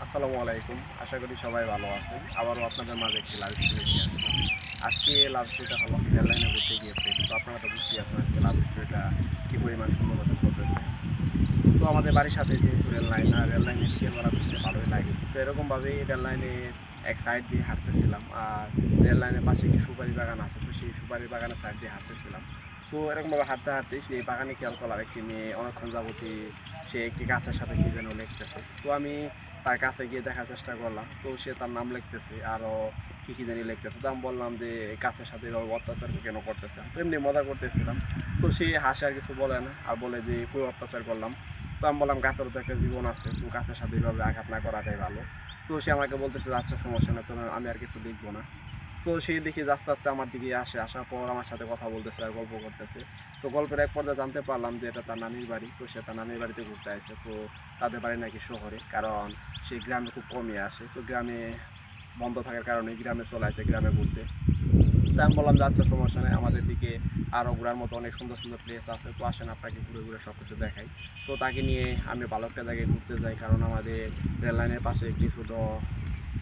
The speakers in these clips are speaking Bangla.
আসসালামু আলাইকুম। আশা করি সবাই ভালো আছেন। আবারও আপনাদের মাঝে একটি লাইভ স্টোরি নিয়ে আসলাম। আজকে লাইভ স্টোরিটা হলো রেললাইনে ঘুরতে গিয়ে প্রেম। তো আপনারা তো বুঝতেই আছেন আজকে লাইভ স্টোরিটা কী পরিমাণ সুন্দরভাবে চলতেছে। তো আমাদের বাড়ির সাথে যেহেতু রেললাইন, আর রেললাইনে বিকেল বেলা ঘুরতে ভালোই লাগে। তো এরকমভাবেই রেললাইনের এক সাইড দিয়ে হাঁটতেছিলাম। আর রেললাইনের পাশে একটি সুপারি বাগান আছে। তো সেই সুপারি বাগানের সাইড দিয়ে হাঁটতেছিলাম। তো এরকমভাবে হাঁটতে হাঁটতেই সেই বাগানে খেয়াল করলাম একটি মেয়ে অনেকক্ষণ যাবতই সে একটি গাছের সাথে কী যেন লিখতেছে। তো আমি তার কাছে গিয়ে দেখার চেষ্টা করলাম। তো সে তার নাম লিখতেছে, আরও কী জানি লিখতেছে। তো আমি বললাম যে গাছের সাথে এভাবে অত্যাচার কেন করতেছেন? তো এমনি মজা করতেছিলাম। তো সে হাসে, আর কিছু বলে না, আর বলে যে কই অত্যাচার করলাম। তো আমি বললাম গাছেরও তো একটা জীবন আছে, তো গাছের সাথে এইভাবে আঘাত না করাটাই ভালো। তো সে আমাকে বলতেছে যে আচ্ছা সমস্যা নেই, তো আমি আর কিছু লিখবো না। তো সে দেখি যে আস্তে আস্তে আমার দিকে আসে, আসার পর আমার সাথে কথা বলতেছে আর গল্প করতেছে। তো গল্পের এক পর্যায়ে জানতে পারলাম যে এটা তার নানির বাড়ি। তো সে তার নানির বাড়িতে ঘুরতে আসে। তো তাদের বাড়ি নাকি শহরে, কারণ সে গ্রামে খুব কমই আসে। তো গ্রামে বন্ধ থাকার কারণে গ্রামে চলে আসে গ্রামে ঘুরতে। তা আমি বললাম যে আচ্ছা সমস্যা নেই, আমাদের দিকে আরও ঘোরার মতো অনেক সুন্দর সুন্দর প্লেস আছে, তো আসেন আপনাকে ঘুরে ঘুরে সব কিছু দেখাই। তো তাকে নিয়ে আমি ভালো একটা জায়গায় ঘুরতে যাই, কারণ আমাদের রেললাইনের পাশে একটি ছোটো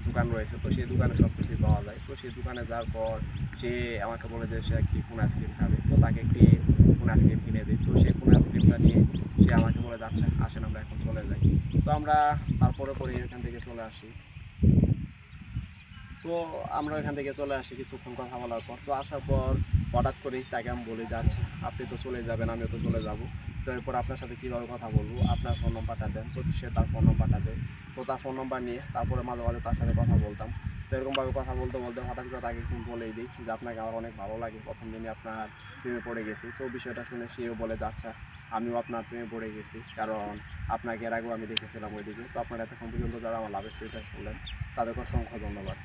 দোকান রয়েছে। তো সেই দোকানে সব কিছুই পাওয়া যায়। তো সেই দোকানে যাওয়ার পর সে আমাকে বলে যে সে একটি কোন আইসক্রিম খাবে। তো তাকে একটি কোন আইসক্রিম কিনে দিই। তো সেই কোন আইসক্রিমটা নিয়ে সে আমাকে বলে যে আচ্ছা আসেন আমরা এখন চলে যাই। তো আমরা তারপরে এখান থেকে চলে আসি। তো আমরা এখান থেকে চলে আসি কিছুক্ষণ কথা বলার পর। তো আসার পর হঠাৎ করেই তাকে আমি বলি যে আচ্ছা আপনি তো চলে যাবেন, আমিও তো চলে যাব। তো এরপর আপনার সাথে কীভাবে কথা বলবো, আপনার ফোন নম্বরটা দেন। তো সে তার ফোন নম্বরটা দেয়। তো তার ফোন নম্বর নিয়ে তারপরে মাঝে মাঝে তার সাথে কথা বলতাম। তো এরকমভাবে কথা বলতে বলতে হঠাৎ করে তাকে একদিন বলেই দিই যে আপনাকে আমার অনেক ভালো লাগে, প্রথম দিনই আপনার প্রেমে পড়ে গেছি। তো বিষয়টা শুনে সেও বলে যে আচ্ছা আমিও আপনার প্রেমে পড়ে গেছি, কারণ আপনাকে এর আগেও আমি দেখেছিলাম ওইদিকে। তো আপনারা এতক্ষণ পর্যন্ত যারা আমার লাভ স্টোরিটা শুনলেন তাদেরকে অসংখ্য ধন্যবাদ।